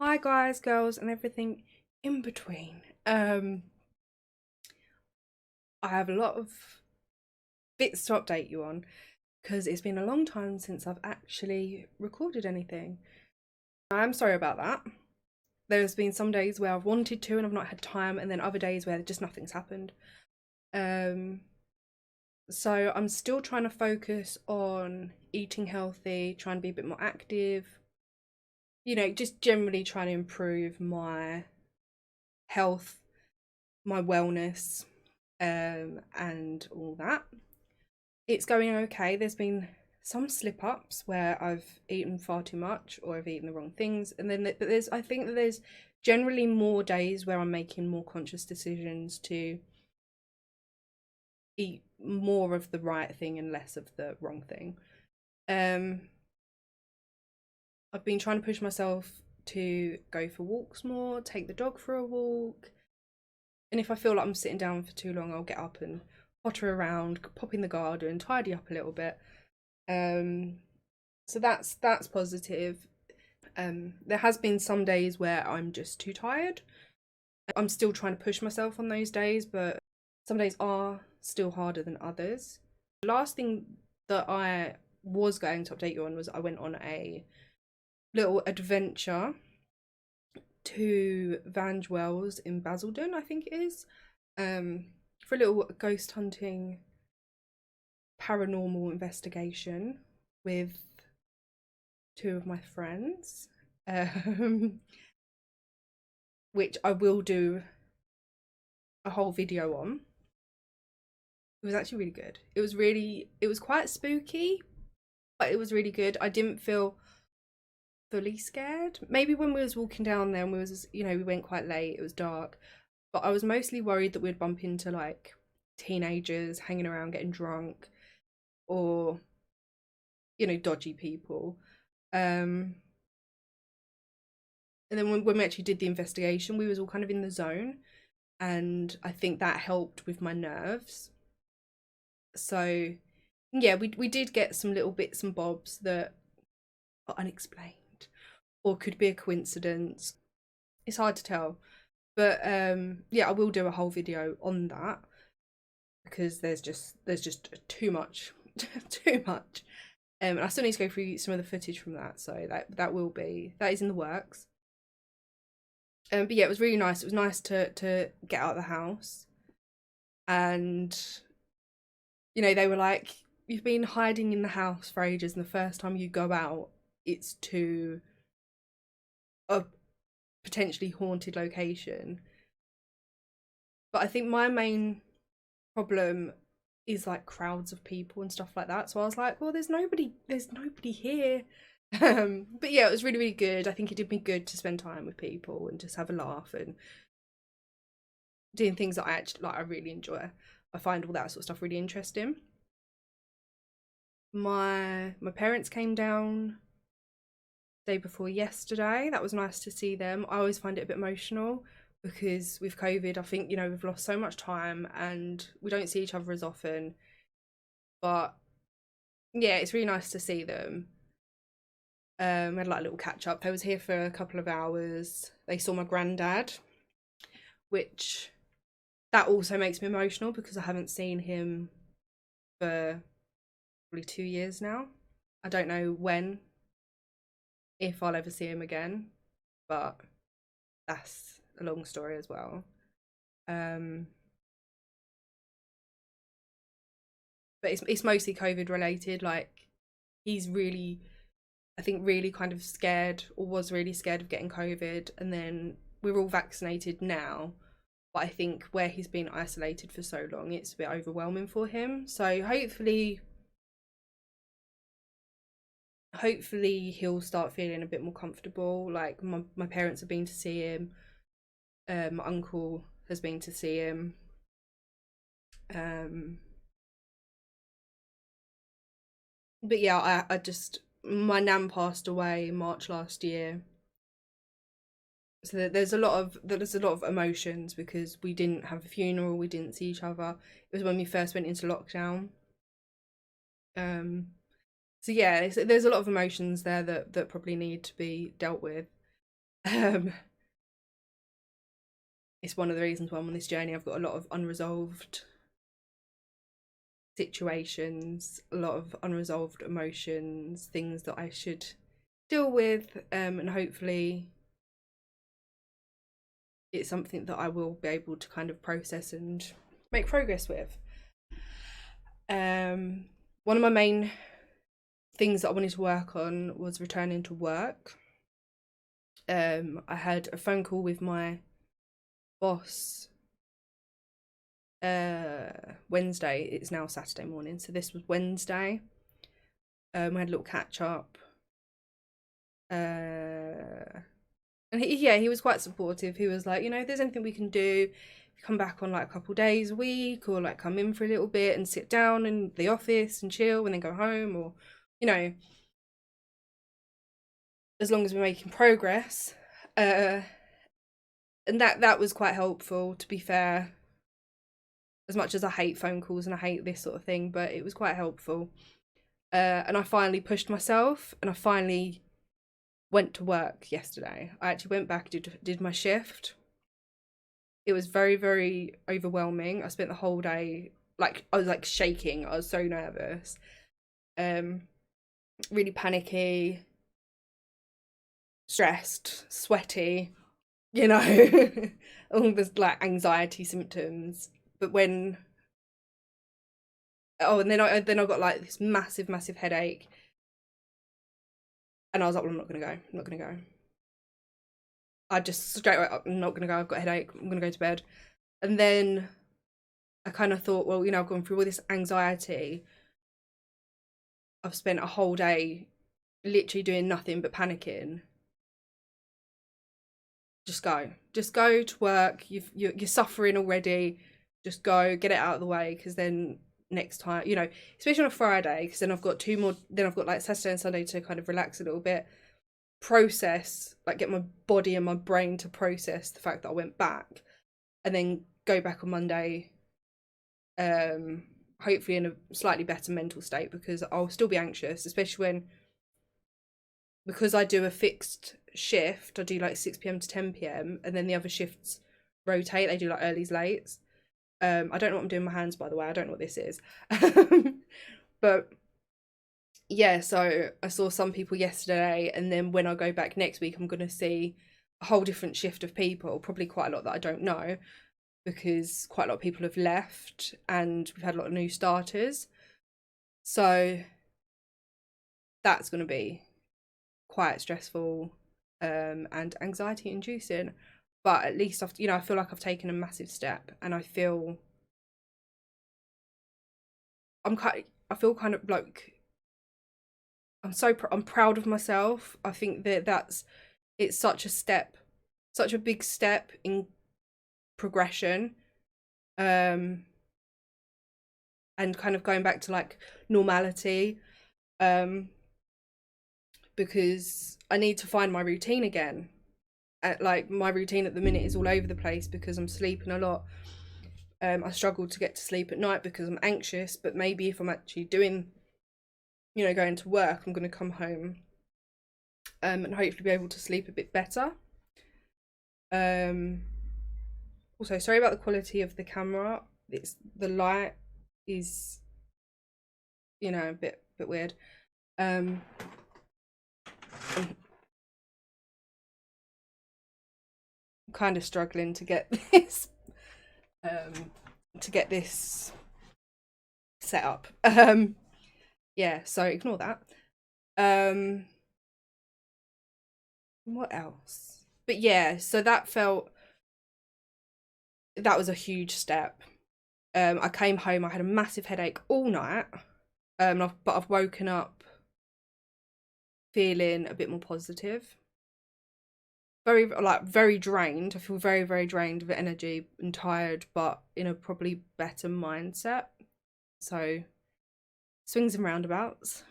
Hi guys, girls, and everything in between. I have a lot of bits to update you on because it's been a long time since I've actually recorded anything. I'm sorry about that. There's been some days where I've wanted to and I've not had time, and then other days where just nothing's happened. Um, so I'm still trying to focus on eating healthy, trying to be a bit more active, just generally trying to improve my health, my wellness, and all that. It's going okay. There's been some slip ups where I've eaten far too much or I've eaten the wrong things, and then but I think that there's generally more days where I'm making more conscious decisions to eat more of the right thing and less of the wrong thing. Um, I've been trying to push myself to go for walks more, take the dog for a walk, and if I feel like I'm sitting down for too long, I'll get up and potter around, pop in the garden, tidy up a little bit. Um, so that's positive. There has been some days where I'm just too tired. I'm still trying to push myself on those days, but some days are still harder than others. The last thing that I was going to update you on was I went on a little adventure to Vange Wells in Basildon, I think it is, for a little ghost hunting paranormal investigation with two of my friends, um, which I will do a whole video on. It was actually really good. It was quite spooky, but it was really good. I didn't feel fully scared. Maybe when we was walking down there and we went quite late, it was dark, but I was mostly worried that we'd bump into like teenagers hanging around getting drunk or, dodgy people. Um, and then when we actually did the investigation, we was all kind of in the zone, and I think that helped with my nerves. So yeah, we did get some little bits and bobs that are unexplained or could be a coincidence. It's hard to tell. But yeah, I will do a whole video on that because there's just too much too much. And I still need to go through some of the footage from that, so that is in the works. But yeah, it was really nice. It was nice to get out of the house, and they were like, "You've been hiding in the house for ages, and the first time you go out, it's to a potentially haunted location." But I think my main problem is like crowds of people and stuff like that. So I was like, well, there's nobody here. But yeah, it was really, really good. I think it did me good to spend time with people and just have a laugh and doing things that I actually like. I really enjoy. I find all that sort of stuff really interesting. My parents came down day before yesterday. That was nice to see them. I always find it a bit emotional because with COVID, I think we've lost so much time and we don't see each other as often. But yeah, it's really nice to see them. We had like a little catch up. They was here for a couple of hours. They saw my granddad, which that also makes me emotional because I haven't seen him for probably 2 years now. I don't know when, if I'll ever see him again, but that's a long story as well. Um, but it's mostly COVID related. Like he's really, I think, really kind of scared or was really scared of getting COVID, and then we're all vaccinated now. But I think where he's been isolated for so long, it's a bit overwhelming for him. So hopefully he'll start feeling a bit more comfortable. Like my parents have been to see him. My uncle has been to see him. Um, but yeah, I just my nan passed away in March last year, so there's a lot of emotions because we didn't have a funeral, we didn't see each other. It was when we first went into lockdown. Um, so yeah, there's a lot of emotions there that probably need to be dealt with. Um, it's one of the reasons why I'm on this journey. I've got a lot of unresolved situations, a lot of unresolved emotions, things that I should deal with, and hopefully it's something that I will be able to kind of process and make progress with. One of my main things that I wanted to work on was returning to work. I had a phone call with my boss Wednesday. It's now Saturday morning, so this was Wednesday. We had a little catch up. And he was quite supportive. He was like, if there's anything we can do, come back on like a couple days a week, or like come in for a little bit and sit down in the office and chill and then go home, or as long as we're making progress. And that was quite helpful, to be fair. As much as I hate phone calls and I hate this sort of thing, but it was quite helpful. And I finally pushed myself, and I finally went to work yesterday. I actually went back, did my shift. It was very, very overwhelming. I spent the whole day I was like shaking. I was so nervous. Really panicky, stressed, sweaty, all this like anxiety symptoms. But and then I got like this massive, massive headache. And I was like, well, I'm not gonna go. I'm not gonna go. I just straight away, I'm not gonna go. I've got a headache. I'm gonna go to bed. And then I kind of thought, well, I've gone through all this anxiety. I've spent a whole day literally doing nothing but panicking. Just go to work. You're suffering already. Just go, get it out of the way, because then next time, especially on a Friday, because then I've got two more. Then I've got like Saturday and Sunday to kind of relax a little bit, process, like get my body and my brain to process the fact that I went back, and then go back on Monday. Hopefully in a slightly better mental state, because I'll still be anxious, especially because I do a fixed shift. I do like 6 p.m. to 10 p.m. and then the other shifts rotate. They do like earlys, lates. I don't know what I'm doing with my hands, by the way. I don't know what this is. But yeah, so I saw some people yesterday, and then when I go back next week, I'm going to see a whole different shift of people, probably quite a lot that I don't know, because quite a lot of people have left and we've had a lot of new starters. So that's going to be quite stressful and anxiety inducing. But at least I feel like I've taken a massive step, and I feel kind of like I'm proud of myself. I think it's such a big step in progression, and kind of going back to like normality, because I need to find my routine again. Like my routine at the minute is all over the place because I'm sleeping a lot. I struggle to get to sleep at night because I'm anxious, but maybe if I'm actually going to work, I'm going to come home and hopefully be able to sleep a bit better. Also, sorry about the quality of the camera. The light is a bit weird. I'm kind of struggling to get this set up. Yeah, so ignore that. What else? But yeah, so that was a huge step. I came home, I had a massive headache all night, but I've woken up feeling a bit more positive. Very drained. I feel very, very drained of energy and tired, but in a probably better mindset. So swings and roundabouts.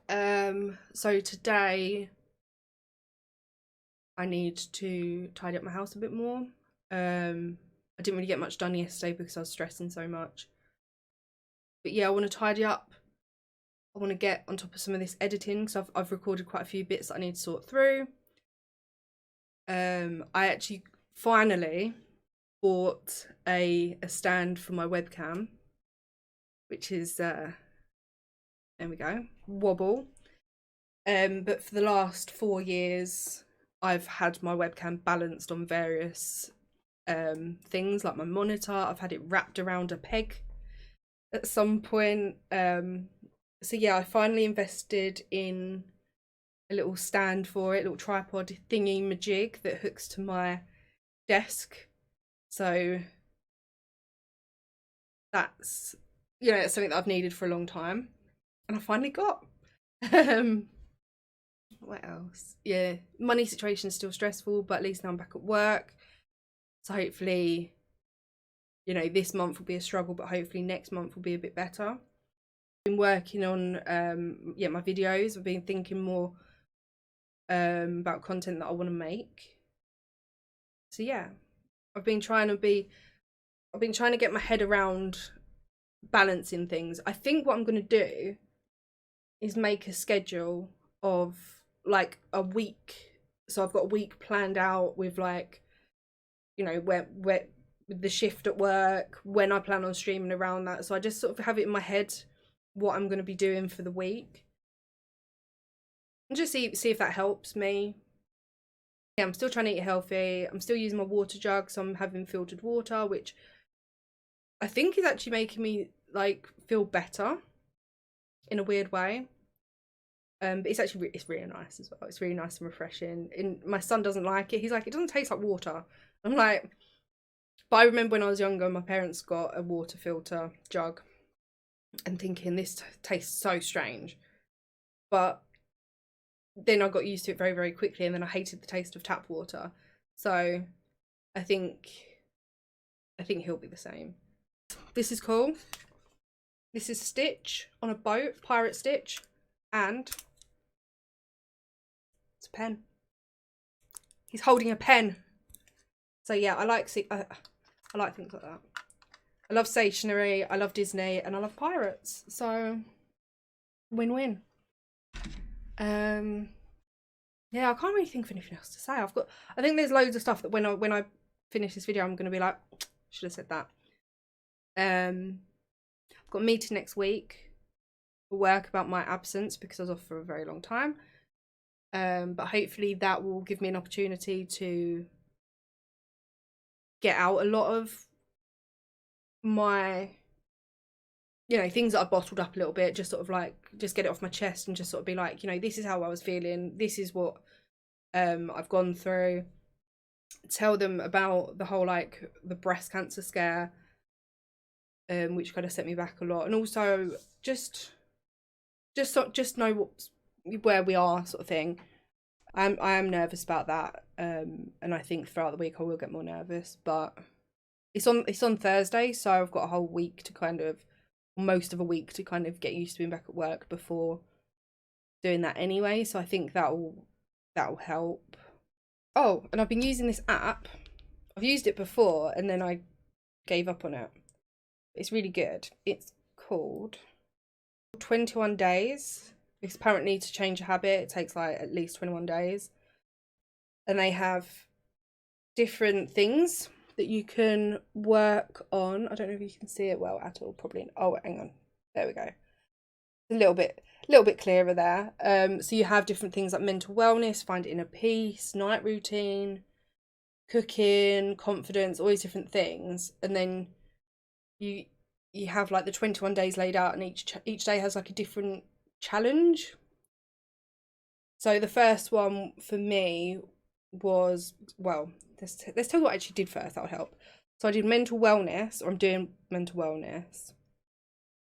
So today I need to tidy up my house a bit more. I didn't really get much done yesterday because I was stressing so much. But yeah, I want to tidy up. I want to get on top of some of this editing, because I've recorded quite a few bits that I need to sort through. I actually finally bought a stand for my webcam, which is there we go, wobble. But for the last 4 years, I've had my webcam balanced on various things like my monitor. I've had it wrapped around a peg at some point. So yeah, I finally invested in a little stand for it, a little tripod thingy majig that hooks to my desk. So that's, you know, it's something that I've needed for a long time, and I finally got. um what else? Yeah, money situation is still stressful, but at least now I'm back at work, so hopefully, you know, this month will be a struggle, but hopefully next month will be a bit better. I've been working on my videos. I've been thinking more about content that I want to make. So yeah, I've been trying to get my head around balancing things. I think what I'm going to do is make a schedule of like a week. So I've got a week planned out with, like, you know, where with the shift at work, when I plan on streaming around that. So I just sort of have it in my head what I'm going to be doing for the week, and just see if that helps me. Yeah, I'm still trying to eat healthy. I'm still using my water jug, so I'm having filtered water, which I think is actually making me like feel better in a weird way. But it's actually it's really nice as well. It's really nice and refreshing. And my son doesn't like it. He's like, it doesn't taste like water. I'm like, but I remember when I was younger, my parents got a water filter jug, and thinking this tastes so strange. But then I got used to it very, very quickly, and then I hated the taste of tap water. So I think he'll be the same. This is cool. This is Stitch on a boat, Pirate Stitch, and it's a pen. He's holding a pen. So yeah, I like things like that. I love stationery, I love Disney, and I love pirates. So win-win. Yeah, I can't really think of anything else to say. I think there's loads of stuff that when I finish this video, I'm gonna be like, should have said that. I've got a meeting next week for work about my absence because I was off for a very long time. But hopefully that will give me an opportunity to get out a lot of my, you know, things that I bottled up a little bit, just sort of like, just get it off my chest and just sort of be like, you know, this is how I was feeling. This is what I've gone through. Tell them about the whole, like, the breast cancer scare, which kind of set me back a lot. And also just know where we are, sort of thing. I am nervous about that, and I think throughout the week I will get more nervous. But it's on Thursday, so I've got a whole week to kind of, most of a week to kind of get used to being back at work before doing that anyway. So I think that'll help. Oh, and I've been using this app. I've used it before and then I gave up on it. It's really good. It's called 21 Days. It's apparently to change a habit, it takes like at least 21 days. And they have different things that you can work on. I don't know if you can see it well at all, probably. Oh, hang on. There we go. A little bit clearer there. So you have different things like mental wellness, find inner peace, night routine, cooking, confidence, all these different things. And then you have like the 21 days laid out, and each day has like a different challenge. So the first one for me was, well, let's tell you what I actually did first. That would help. So I did mental wellness, or I'm doing mental wellness.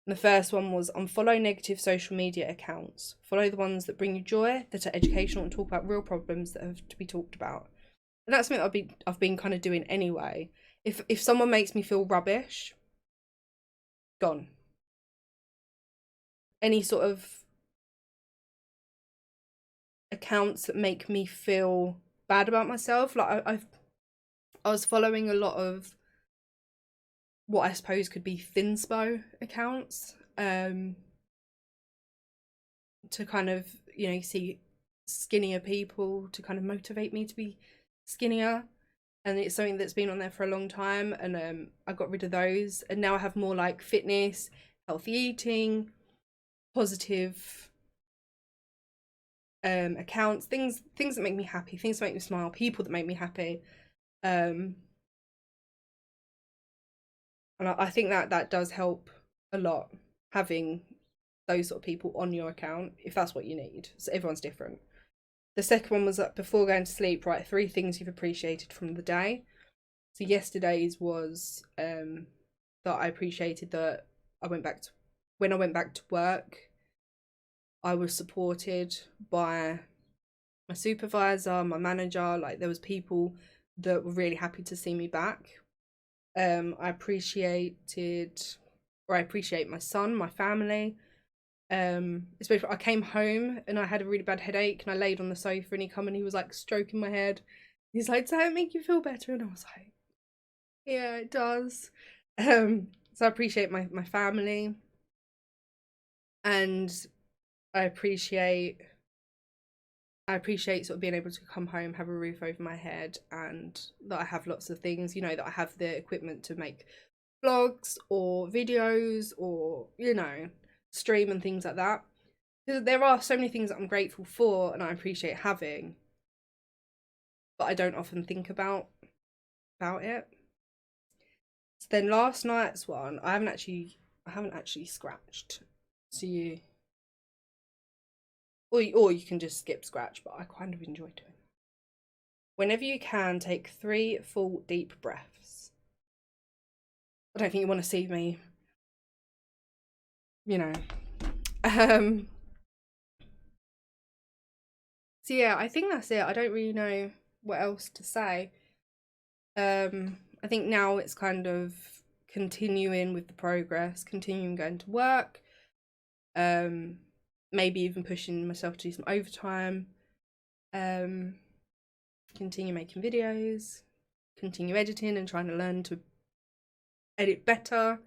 And the first one was unfollow negative social media accounts. Follow the ones that bring you joy, that are educational, and talk about real problems that have to be talked about. And that's something I've been kind of doing anyway. If someone makes me feel rubbish, gone. Any sort of accounts that make me feel bad about myself, like I was following a lot of what I suppose could be thinspo accounts, to kind of, you know, see skinnier people to kind of motivate me to be skinnier, and it's something that's been on there for a long time, and I got rid of those, and now I have more like fitness, healthy eating, positive accounts, things that make me happy, things that make me smile, people that make me happy. And I think that does help a lot, having those sort of people on your account, if that's what you need. So everyone's different. The second one was that before going to sleep, write 3 things you've appreciated from the day. So yesterday's was that I appreciated that when I went back to work, I was supported by my supervisor, my manager. Like, there was people that were really happy to see me back. I appreciate my son, my family. Especially I came home and I had a really bad headache, and I laid on the sofa, and he come and he was like stroking my head. He's like, "Does that make you feel better?" And I was like, "Yeah, it does." So I appreciate my family, and I appreciate sort of being able to come home, have a roof over my head, and that I have lots of things, that I have the equipment to make vlogs or videos, or stream and things like that. There are so many things that I'm grateful for and I appreciate having, but I don't often think about it. So then last night's one, I haven't actually scratched. So or you can just skip scratch, but I kind of enjoy doing it. Whenever you can, take 3 full deep breaths. I don't think you want to see me, So yeah, I think that's it. I don't really know what else to say. I think now it's kind of continuing with the progress, continuing going to work, maybe even pushing myself to do some overtime, continue making videos, continue editing and trying to learn to edit better,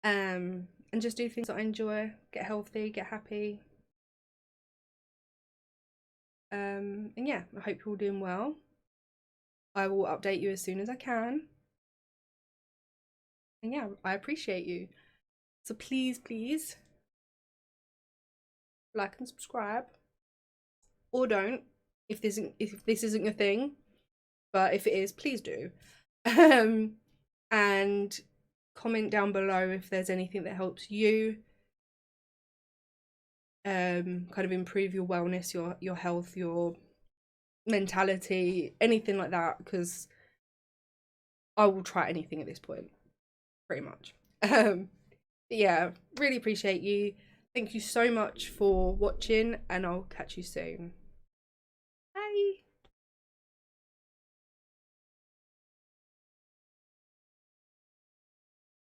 and just do things that I enjoy, get healthy, get happy. And yeah, I hope you're all doing well. I will update you as soon as I can. And yeah, I appreciate you. So please like and subscribe, or don't if this isn't your thing. But if it is, please do. And comment down below if there's anything that helps you kind of improve your wellness, your health, your mentality, anything like that, because I will try anything at this point, pretty much. Yeah, really appreciate you. Thank you so much for watching, and I'll catch you soon.